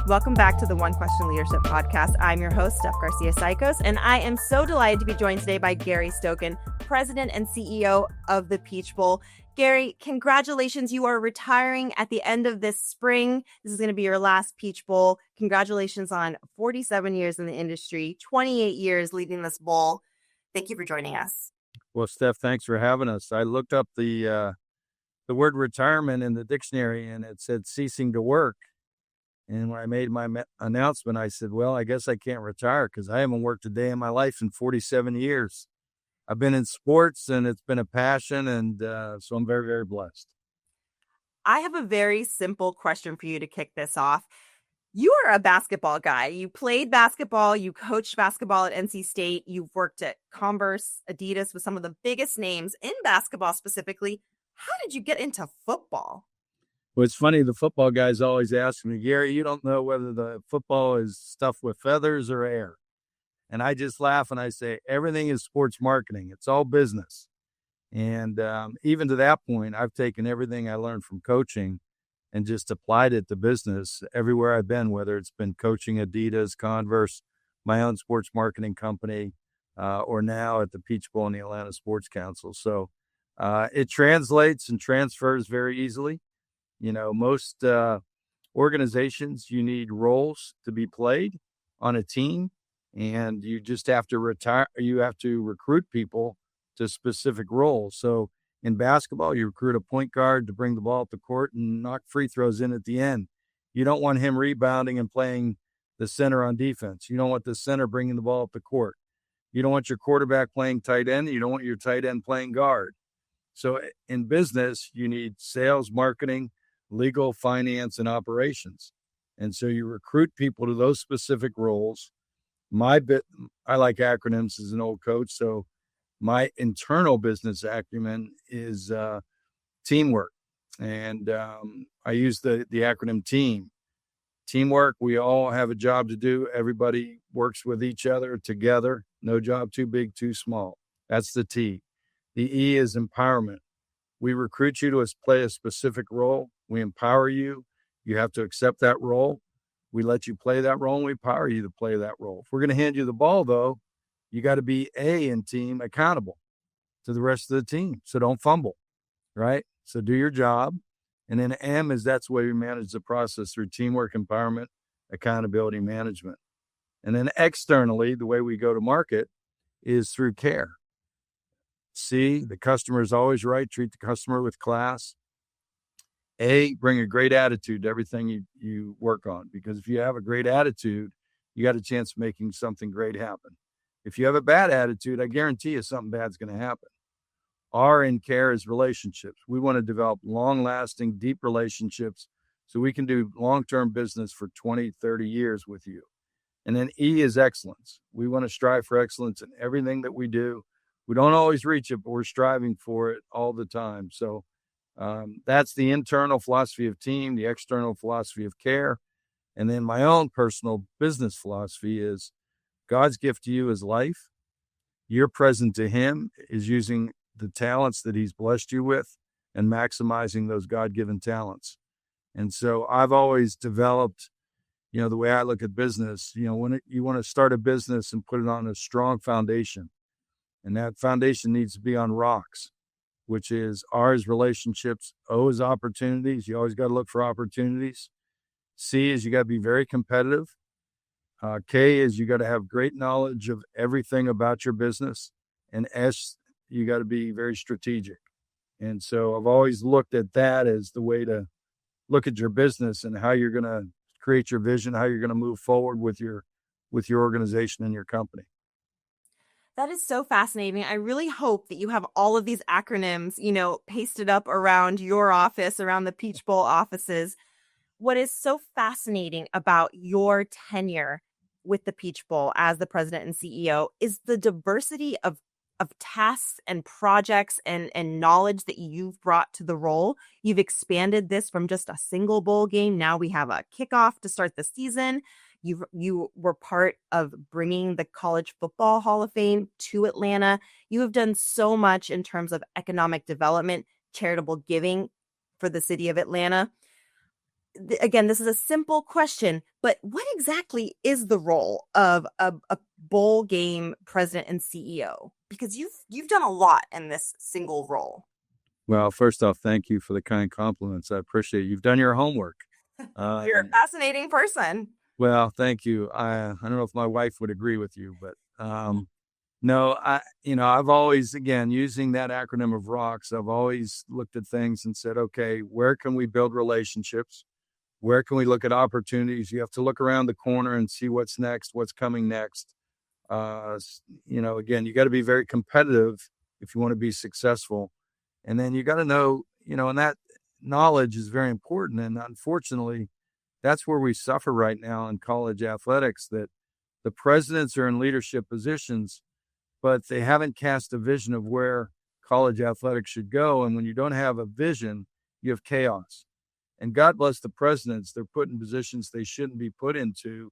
Welcome back to the One Question Leadership Podcast. I'm your host, Steph Garcia Cichosz, and I am so delighted to be joined today by Gary Stokan, President and CEO of the Peach Bowl. Gary, congratulations. You are retiring at the end of this spring. This is going to be your last Peach Bowl. Congratulations on 47 years in the industry, 28 years leading this bowl. Thank you for joining us. Well, Steph, thanks for having us. I looked up the word retirement in the dictionary, and it said ceasing to work. And when I made my announcement, I said, well, I guess I can't retire because I haven't worked a day in my life in 47 years. I've been in sports, and it's been a passion, and so I'm very, very blessed. I have a very simple question for you to kick this off. You are a basketball guy. You played basketball. You coached basketball at NC State. You've worked at Converse, Adidas with some of the biggest names in basketball specifically. How did you get into football? Well, it's funny. The football guys always ask me, Gary, you don't know whether the football is stuffed with feathers or air. And I just laugh and I say, everything is sports marketing. It's all business. And even to that point, I've taken everything I learned from coaching and just applied it to business everywhere I've been, whether it's been coaching Adidas, Converse, my own sports marketing company, or now at the Peach Bowl and the Atlanta Sports Council. So it translates and transfers very easily. You know, most organizations, you need roles to be played on a team, and you just have to recruit people to specific roles. So in basketball, you recruit a point guard to bring the ball up the court and knock free throws in at the end. You don't want him rebounding and playing the center on defense. You don't want the center bringing the ball up the court. You don't want your quarterback playing tight end. You don't want your tight end playing guard. So in business, you need sales, marketing, legal, finance, and operations. And so you recruit people to those specific roles. I like acronyms as an old coach. So my internal business acumen is teamwork. And I use the acronym TEAM. Teamwork, we all have a job to do. Everybody works with each other together. No job too big, too small. That's the T. The E is empowerment. We recruit you to play a specific role. We empower you. You have to accept that role. We let you play that role, and we empower you to play that role. If we're going to hand you the ball, though, you got to be A in team accountable to the rest of the team. So don't fumble, right? So do your job. And then M is that's the way we manage the process through teamwork, empowerment, accountability, management. And then externally, the way we go to market is through care. C, the customer is always right. Treat the customer with class. A, bring a great attitude to everything you work on. Because if you have a great attitude, you got a chance of making something great happen. If you have a bad attitude, I guarantee you something bad's going to happen. R in care is relationships. We want to develop long-lasting, deep relationships so we can do long-term business for 20, 30 years with you. And then E is excellence. We want to strive for excellence in everything that we do. We don't always reach it, but we're striving for it all the time. So that's the internal philosophy of team, the external philosophy of care. And then my own personal business philosophy is God's gift to you is life. Your present to him is using the talents that he's blessed you with and maximizing those God-given talents. And so I've always developed, the way I look at business, when you want to start a business and put it on a strong foundation. And that foundation needs to be on rocks, which is R is relationships, O is opportunities. You always got to look for opportunities. C is you got to be very competitive. K is you got to have great knowledge of everything about your business. And S, you got to be very strategic. And so I've always looked at that as the way to look at your business and how you're going to create your vision, how you're going to move forward with your organization and your company. That is so fascinating. I really hope that you have all of these acronyms, pasted up around your office, around the Peach Bowl offices. What is so fascinating about your tenure with the Peach Bowl as the president and CEO is the diversity of tasks and projects and knowledge that you've brought to the role. You've expanded this from just a single bowl game. Now we have a kickoff to start the season. You were part of bringing the College Football Hall of Fame to Atlanta. You have done so much in terms of economic development, charitable giving for the city of Atlanta. again, this is a simple question, but what exactly is the role of a bowl game president and CEO? Because you've done a lot in this single role. Well, first off, thank you for the kind compliments. I appreciate it. You've done your homework. You're a fascinating person. Well, thank you. I don't know if my wife would agree with you, but no, I've always, again, using that acronym of ROCKS, I've always looked at things and said, okay, where can we build relationships? Where can we look at opportunities? You have to look around the corner and see what's next, what's coming next. Again, you got to be very competitive if you want to be successful. And then you got to know, and that knowledge is very important. And unfortunately, that's where we suffer right now in college athletics, that the presidents are in leadership positions, but they haven't cast a vision of where college athletics should go. And when you don't have a vision, you have chaos. And God bless the presidents, they're put in positions they shouldn't be put into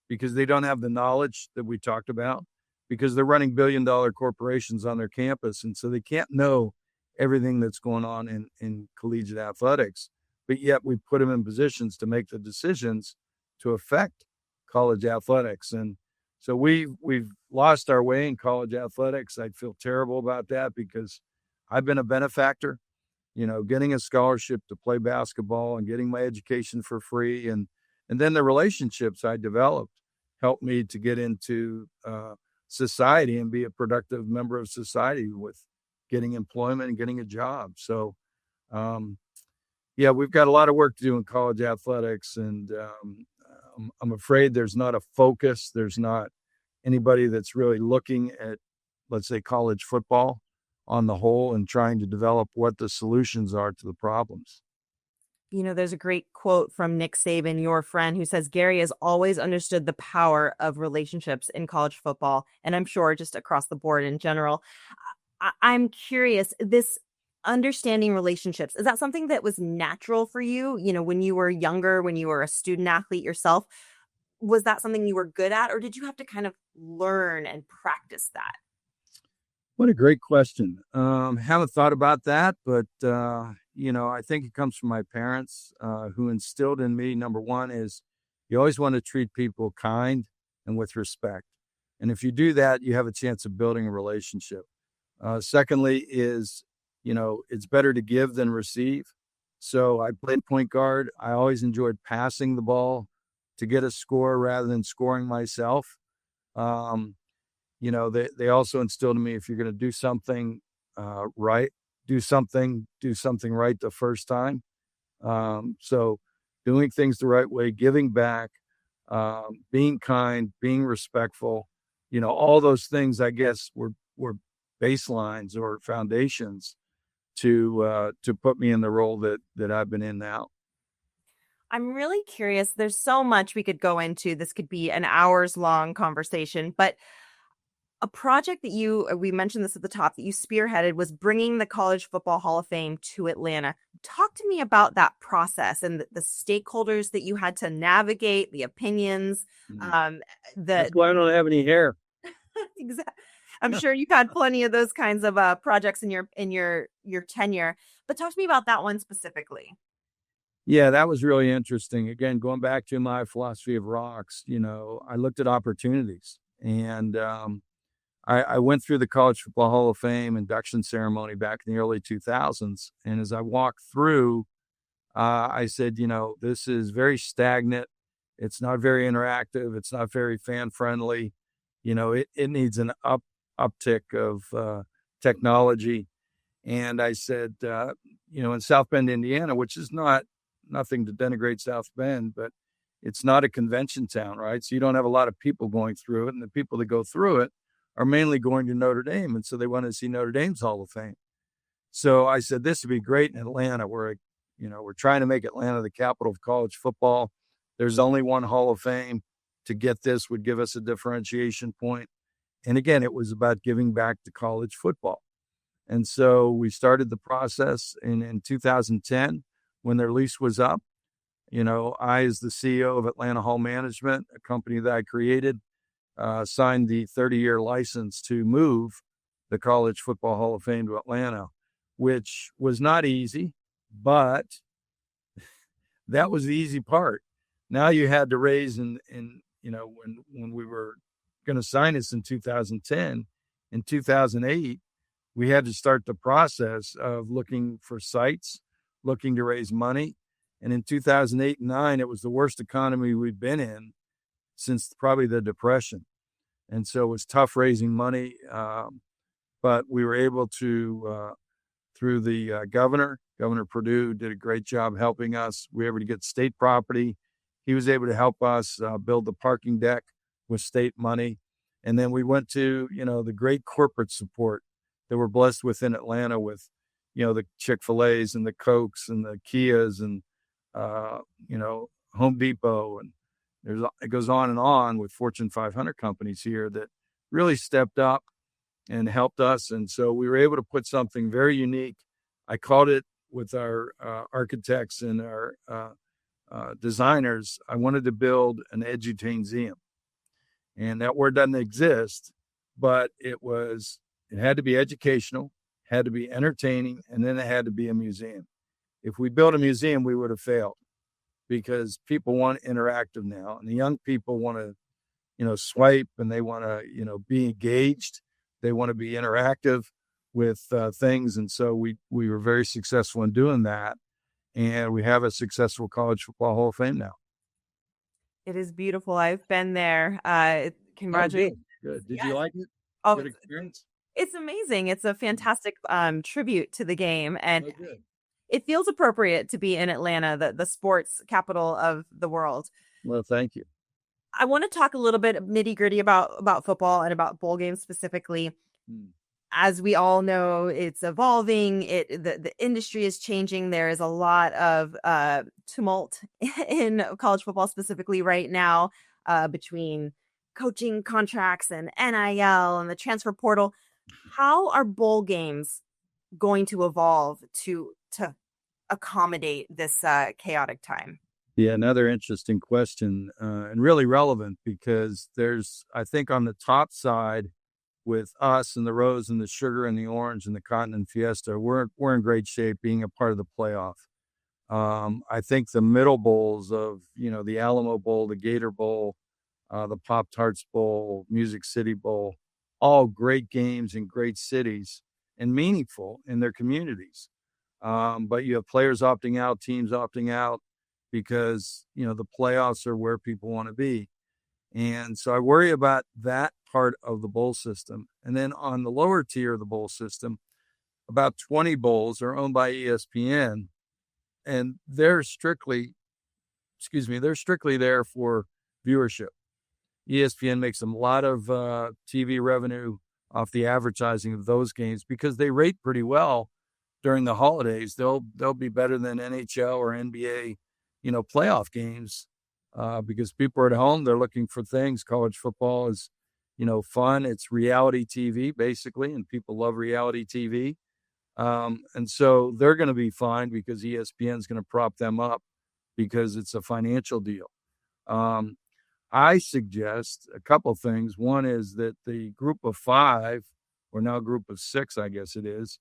because they don't have the knowledge that we talked about, because they're running billion-dollar corporations on their campus. And so they can't know everything that's going on in collegiate athletics. But yet we put them in positions to make the decisions to affect college athletics. And so we've lost our way in college athletics. I feel terrible about that because I've been a benefactor, getting a scholarship to play basketball and getting my education for free. And then the relationships I developed helped me to get into society and be a productive member of society with getting employment and getting a job. So, we've got a lot of work to do in college athletics, and I'm afraid there's not a focus. There's not anybody that's really looking at, let's say, college football on the whole and trying to develop what the solutions are to the problems. There's a great quote from Nick Saban, your friend, who says, Gary has always understood the power of relationships in college football, and I'm sure just across the board in general. I'm curious, this understanding relationships, is that something that was natural for you, when you were younger, when you were a student athlete yourself? Was that something you were good at, or did you have to kind of learn and practice that? What a great question. Haven't thought about that, but, I think it comes from my parents who instilled in me, number one, is you always want to treat people kind and with respect. And if you do that, you have a chance of building a relationship. Secondly is, it's better to give than receive. So I played point guard. I always enjoyed passing the ball to get a score rather than scoring myself. They also instilled in me, if you're going to do something right, do something right the first time. So doing things the right way, giving back, being kind, being respectful, all those things, I guess, were baselines or foundations to put me in the role that I've been in now. I'm really curious. There's so much we could go into. This could be an hours long conversation, but a project that we mentioned this at the top, that you spearheaded, was bringing the College Football Hall of Fame to Atlanta. Talk to me about that process and the stakeholders that you had to navigate, the opinions. That's why I don't have any hair. Exactly. I'm sure you've had plenty of those kinds of projects in your tenure, but talk to me about that one specifically. Yeah, that was really interesting. Again, going back to my philosophy of rocks, I looked at opportunities, and I went through the College Football Hall of Fame induction ceremony back in the early 2000s. And as I walked through, I said, this is very stagnant. It's not very interactive. It's not very fan friendly. It needs an uptick of technology. And I said, in South Bend, Indiana, which is nothing to denigrate South Bend, but it's not a convention town, right? So you don't have a lot of people going through it. And the people that go through it are mainly going to Notre Dame. And so they want to see Notre Dame's Hall of Fame. So I said, this would be great in Atlanta. We're trying to make Atlanta the capital of college football. There's only one Hall of Fame. To get this would give us a differentiation point. And again, it was about giving back to college football. And so we started the process in 2010 when their lease was up. I, as the CEO of Atlanta Hall Management, a company that I created, signed the 30-year license to move the College Football Hall of Fame to Atlanta, which was not easy, but That was the easy part. Now you had to raise, and when we were going to sign this in 2010, in 2008, we had to start the process of looking for sites, looking to raise money. And in 2008 and 9, it was the worst economy we've been in since probably the Depression. And so it was tough raising money. But we were able to, through the Governor Perdue did a great job helping us. We were able to get state property. He was able to help us build the parking deck with state money. And then we went to, the great corporate support that we're blessed with in Atlanta with, the Chick-fil-A's and the Cokes and the Kias and, Home Depot. And it goes on and on with Fortune 500 companies here that really stepped up and helped us. And so we were able to put something very unique. I called it, with our architects and our designers, I wanted to build an edutainmuseum. And that word doesn't exist, but it had to be educational, had to be entertaining, and then it had to be a museum. If we built a museum, we would have failed, because people want interactive now, and the young people want to, swipe, and they want to, be engaged. They want to be interactive with things. And so we were very successful in doing that. And we have a successful College Football Hall of Fame now. It is beautiful. I've been there. Congratulations. Oh, good. Did you like it? Oh, good experience? It's amazing. It's a fantastic tribute to the game. And good. It feels appropriate to be in Atlanta, the sports capital of the world. Well, thank you. I want to talk a little bit nitty gritty about football and about bowl games specifically. As we all know, it's evolving. The industry is changing. There is a lot of tumult in college football specifically right now between coaching contracts and NIL and the transfer portal. How are bowl games going to evolve to accommodate this chaotic time? Yeah, another interesting question and really relevant, because there's, I think, on the top side with us and the Rose and the Sugar and the Orange and the Cotton and Fiesta, we're in great shape being a part of the playoff. I think the middle bowls of, the Alamo Bowl, the Gator Bowl, the Pop-Tarts Bowl, Music City Bowl, all great games in great cities and meaningful in their communities. But you have players opting out, teams opting out, because, the playoffs are where people want to be. And so I worry about that part of the bowl system. And then on the lower tier of the bowl system, about 20 bowls are owned by ESPN, and they're strictly there for viewership. ESPN makes a lot of TV revenue off the advertising of those games because they rate pretty well during the holidays. They'll be better than NHL or NBA, playoff games, because people are at home. They're looking for things. College football is, fun. It's reality TV basically, and people love reality TV. And so they're going to be fine because ESPN is going to prop them up because it's a financial deal. I suggest a couple things. One is that the group of 5, or now group of 6, I guess it is,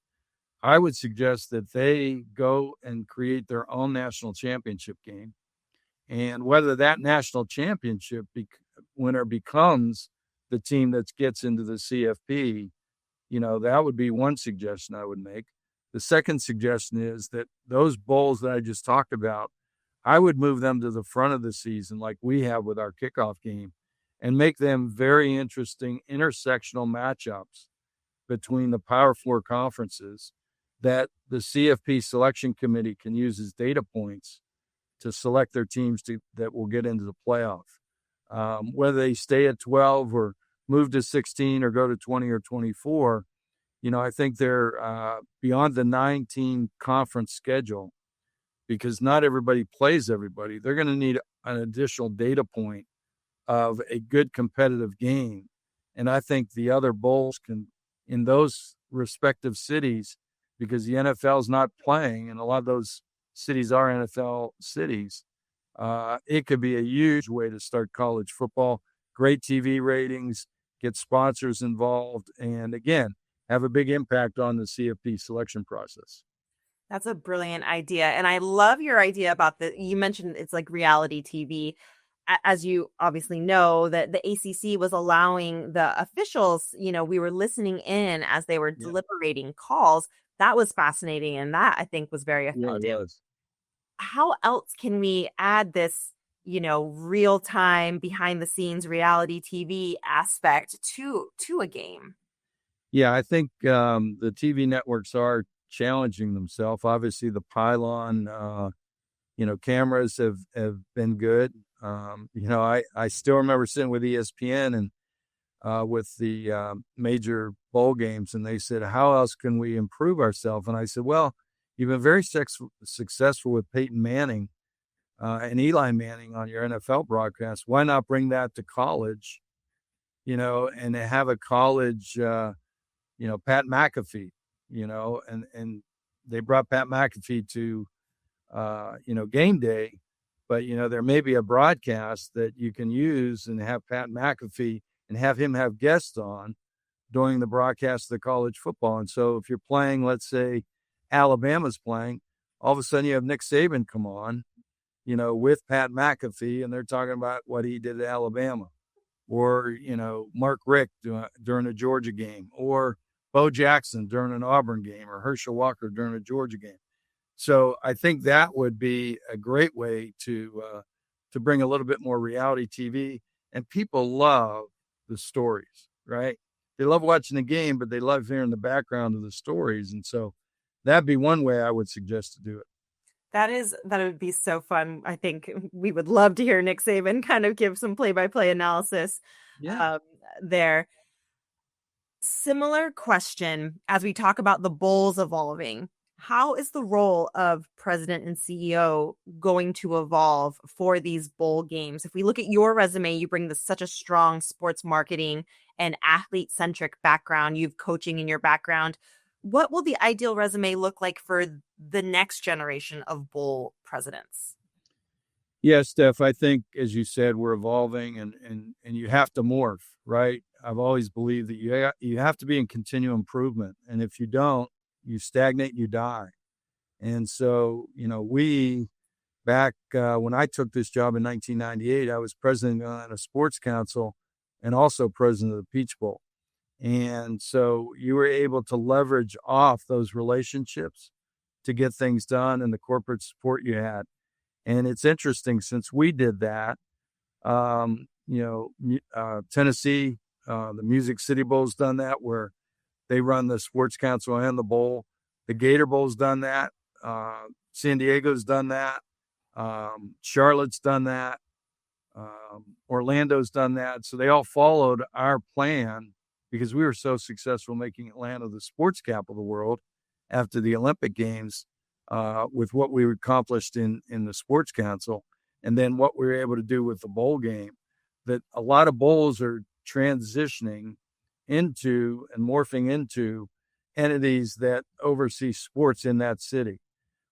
I would suggest that they go and create their own national championship game. And whether that national championship winner becomes the team that gets into the CFP, that would be one suggestion I would make. The second suggestion is that those bowls that I just talked about, I would move them to the front of the season like we have with our kickoff game, and make them very interesting intersectional matchups between the Power 4 conferences that the CFP selection committee can use as data points to select their teams that will get into the playoff. Whether they stay at 12 or move to 16 or go to 20 or 24, I think they're beyond the 19 conference schedule, because not everybody plays everybody. They're going to need an additional data point of a good competitive game. And I think the other bowls can, in those respective cities, because the NFL is not playing, and a lot of those cities are NFL cities, it could be a huge way to start college football. Great TV ratings, get sponsors involved, and again, have a big impact on the CFP selection process. That's a brilliant idea. And I love your idea about you mentioned it's like reality TV. As you obviously know, that the ACC was allowing the officials, we were listening in as they were Yeah, deliberating calls. That was fascinating. And that I think was very yeah, it effective. was. How else can we add this, real time behind the scenes reality TV aspect to a game? Yeah, I think the TV networks are challenging themselves. Obviously, the pylon, cameras have been good. I still remember sitting with ESPN and with the major bowl games, and they said, "How else can we improve ourselves?" And I said, "Well, you've been very successful with Peyton Manning and Eli Manning on your NFL broadcast. Why not bring that to college? And have a college." Pat McAfee, and they brought Pat McAfee to, game day, but, there may be a broadcast that you can use and have Pat McAfee and have him have guests on during the broadcast of the college football. And so if you're playing, let's say Alabama's playing, all of a sudden you have Nick Saban come on, with Pat McAfee, and they're talking about what he did at Alabama, or, Mark Richt during a Georgia game, or Bo Jackson during an Auburn game, or Herschel Walker during a Georgia game. So I think that would be a great way to bring a little bit more reality TV. And people love the stories, right? They love watching the game, but they love hearing the background of the stories. And so that'd be one way I would suggest to do it. That would be so fun. I think we would love to hear Nick Saban kind of give some play-by-play analysis Yeah. um, there. Similar question as we talk about the bowls evolving. How is the role of president and CEO going to evolve for these bowl games? If we look at your resume, you bring such a strong sports marketing and athlete centric background. You've coaching in your background. What will the ideal resume look like for the next generation of bowl presidents? Yeah, Steph, I think, as you said, we're evolving and you have to morph, right? I've always believed that you have to be in continual improvement. And if you don't, you stagnate, you die. And so, we back when I took this job in 1998, I was president on a sports council and also president of the Peach Bowl. And so you were able to leverage off those relationships to get things done and the corporate support you had. And it's interesting, since we did that, Tennessee, the Music City Bowl's done that, where they run the sports council and the bowl. The Gator Bowl's done that. San Diego's done that. Charlotte's done that. Orlando's done that. So they all followed our plan because we were so successful making Atlanta the sports capital of the world after the Olympic Games, with what we accomplished in the sports council, and then what we were able to do with the bowl game, that a lot of bowls are transitioning into and morphing into entities that oversee sports in that city.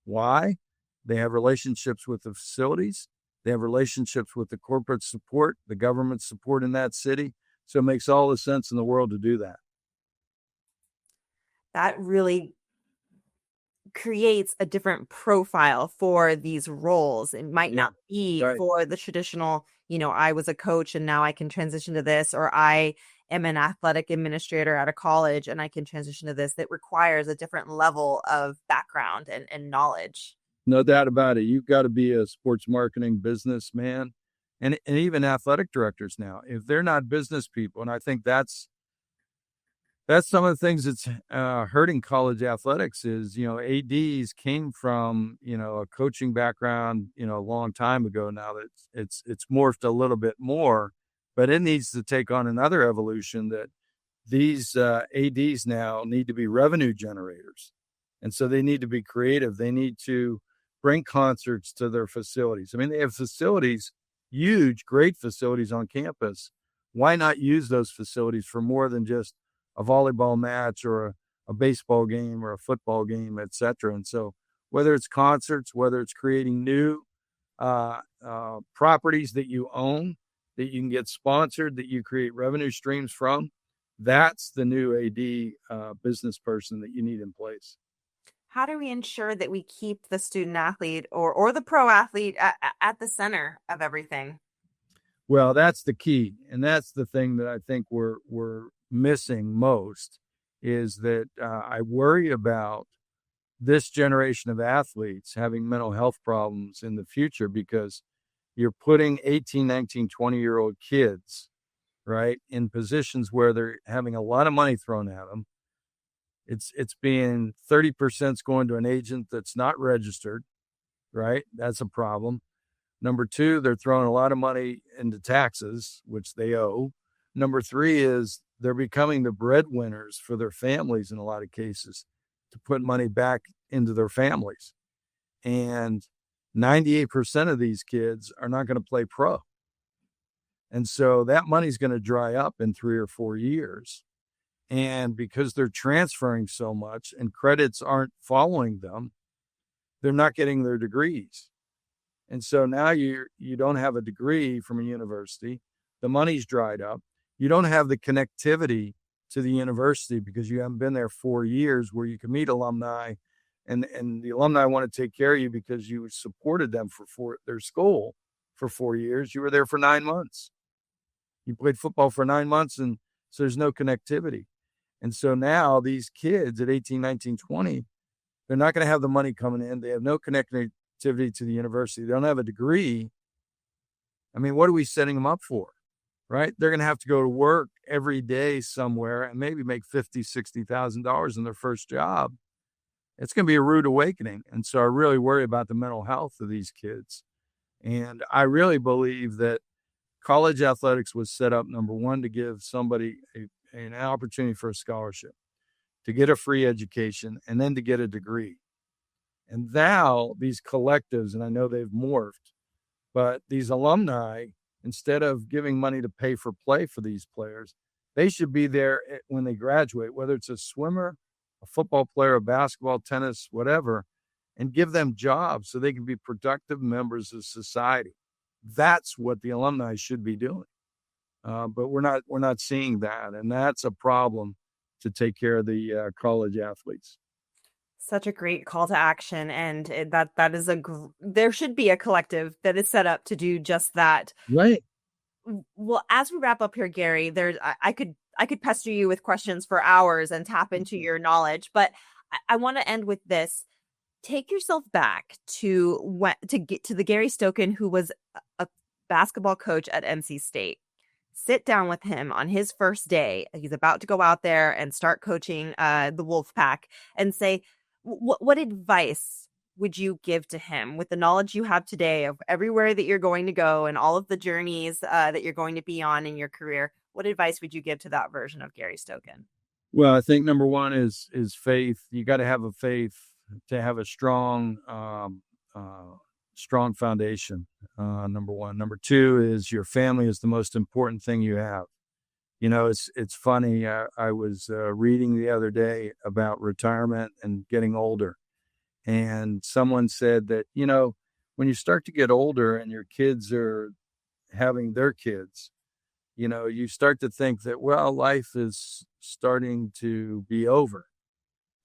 Why? They have relationships with the facilities. They have relationships with the corporate support, the government support in that city. So it makes all the sense in the world to do that. That really creates a different profile for these roles. It might Yeah. not be Right. for the traditional, I was a coach and now I can transition to this, or I am an athletic administrator at a college and I can transition to this. That requires a different level of background and knowledge. No doubt about it. You've got to be a sports marketing businessman, and even athletic directors now, if they're not business people. And I think that's some of the things that's hurting college athletics is, ADs came from, a coaching background, a long time ago now, that it's morphed a little bit more, but it needs to take on another evolution, that these ADs now need to be revenue generators. And so they need to be creative. They need to bring concerts to their facilities. I mean, they have facilities, huge, great facilities on campus. Why not use those facilities for more than just a volleyball match or a baseball game or a football game, et cetera? And so whether it's concerts, whether it's creating new properties that you own, that you can get sponsored, that you create revenue streams from, that's the new AD business person that you need in place. How do we ensure that we keep the student athlete or the pro athlete at the center of everything? Well, that's the key, and that's the thing that I think we're missing most is that I worry about this generation of athletes having mental health problems in the future because you're putting 18, 19, 20-year-old kids, right, in positions where they're having a lot of money thrown at them. It's being 30% going to an agent that's not registered, right? That's a problem. Number two, they're throwing a lot of money into taxes, which they owe. Number three is they're becoming the breadwinners for their families in a lot of cases to put money back into their families. And 98% of these kids are not going to play pro. And so that money's going to dry up in 3 or 4 years. And because they're transferring so much and credits aren't following them, they're not getting their degrees. And so now you don't have a degree from a university. The money's dried up. You don't have the connectivity to the university because you haven't been there 4 years where you can meet alumni and the alumni want to take care of you because you supported them for their school for 4 years. You were there for 9 months. You played football for 9 months, and so there's no connectivity. And so now these kids at 18, 19, 20, they're not going to have the money coming in. They have no connectivity to the university. They don't have a degree. I mean, what are we setting them up for? Right? They're going to have to go to work every day somewhere and maybe make $50,000, $60,000 in their first job. It's going to be a rude awakening. And so I really worry about the mental health of these kids. And I really believe that college athletics was set up, number one, to give somebody an opportunity for a scholarship, to get a free education, and then to get a degree. And now these collectives, and I know they've morphed, but these alumni, instead of giving money to pay for play for these players, they should be there when they graduate, whether it's a swimmer, a football player, a basketball, tennis, whatever, and give them jobs so they can be productive members of society. That's what the alumni should be doing. But we're not seeing that. And that's a problem to take care of the college athletes. Such a great call to action, and that is there should be a collective that is set up to do just that. Right. Well, as we wrap up here, Gary, I could pester you with questions for hours and tap into your knowledge, but I want to end with this. Take yourself back to get to the Gary Stokan who was a basketball coach at NC State. Sit down with him on his first day. He's about to go out there and start coaching the Wolf Pack, and say, what advice would you give to him with the knowledge you have today of everywhere that you're going to go and all of the journeys that you're going to be on in your career? What advice would you give to that version of Gary Stokan? Well, I think number one is faith. You got to have a faith to have a strong foundation. Number one. Number two is your family is the most important thing you have. You know, it's funny. I was reading the other day about retirement and getting older. And someone said that, you know, when you start to get older and your kids are having their kids, you know, you start to think that, well, life is starting to be over.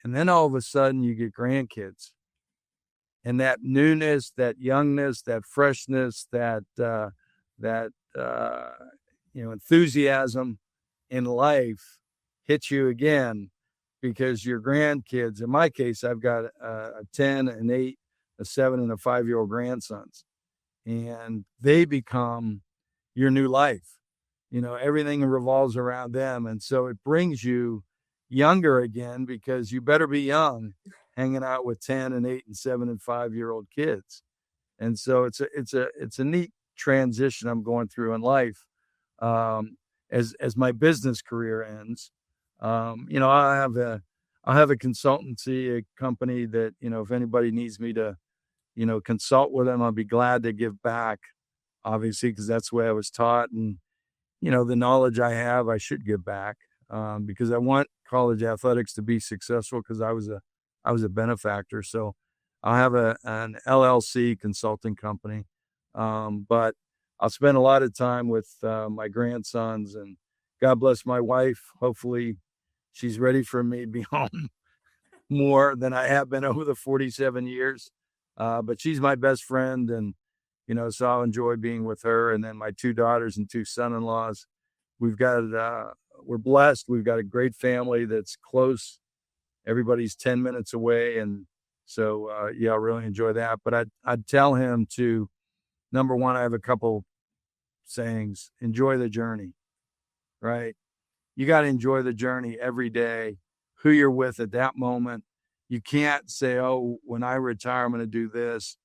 And then all of a sudden you get grandkids. And that newness, that youngness, that freshness, that enthusiasm in life hits you again because your grandkids, in my case, I've got a 10, an 8, a 7, and a 5-year-old grandsons, and they become your new life. You know, everything revolves around them. And so it brings you younger again because you better be young hanging out with 10 and 8 and 7 and 5-year-old kids. And so it's a neat transition I'm going through in life. As my business career ends, you know, I'll have a consultancy, a company that, you know, if anybody needs me to, you know, consult with them, I'll be glad to give back, obviously, because that's the way I was taught. And, you know, the knowledge I have, I should give back because I want college athletics to be successful because I was a benefactor. So I'll have an LLC consulting company. But I'll spend a lot of time with my grandsons, and God bless my wife. Hopefully she's ready for me to be home more than I have been over the 47 years. But she's my best friend, and so I'll enjoy being with her. And then my 2 daughters and 2 son-in-laws. We're blessed. We've got a great family that's close. Everybody's 10 minutes away. And so, I really enjoy that. But I'd tell him to, number one, I have a couple sayings: enjoy the journey, right? You got to enjoy the journey every day, who you're with at that moment. You can't say, oh, when I retire, I'm going to do this.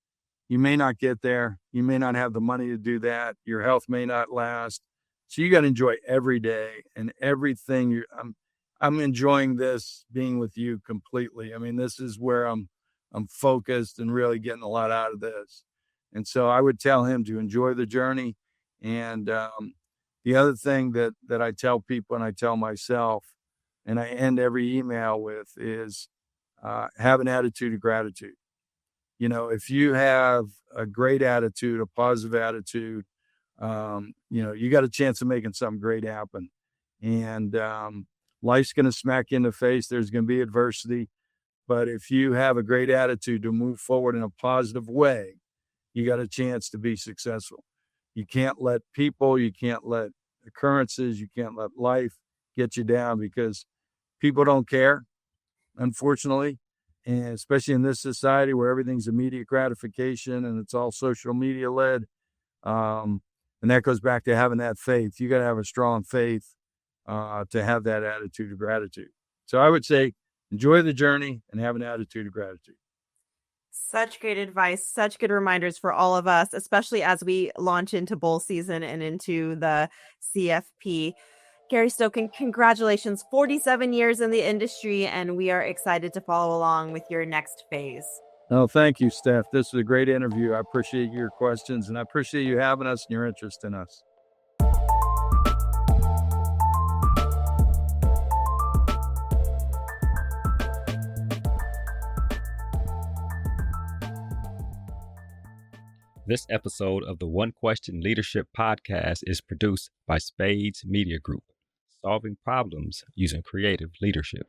You may not get there. You may not have the money to do that. Your health may not last. So you got to enjoy every day and everything. I'm enjoying this being with you completely. I mean, this is where I'm focused and really getting a lot out of this. And so I would tell him to enjoy the journey. And the other thing that I tell people and I tell myself, and I end every email with, is have an attitude of gratitude. If you have a great attitude, a positive attitude, you got a chance of making something great happen. And life's going to smack you in the face. There's going to be adversity. But if you have a great attitude to move forward in a positive way, you got a chance to be successful. You can't let people, you can't let occurrences, you can't let life get you down, because people don't care, unfortunately. And especially in this society where everything's immediate gratification and it's all social media led. And that goes back to having that faith. You got to have a strong faith to have that attitude of gratitude. So I would say enjoy the journey and have an attitude of gratitude. Such great advice, such good reminders for all of us, especially as we launch into bowl season and into the CFP. Gary Stokan, congratulations, 47 years in the industry, and we are excited to follow along with your next phase. Oh, thank you, Steph. This was a great interview. I appreciate your questions, and I appreciate you having us and your interest in us. This episode of the One Question Leadership Podcast is produced by Spades Media Group, solving problems using creative leadership.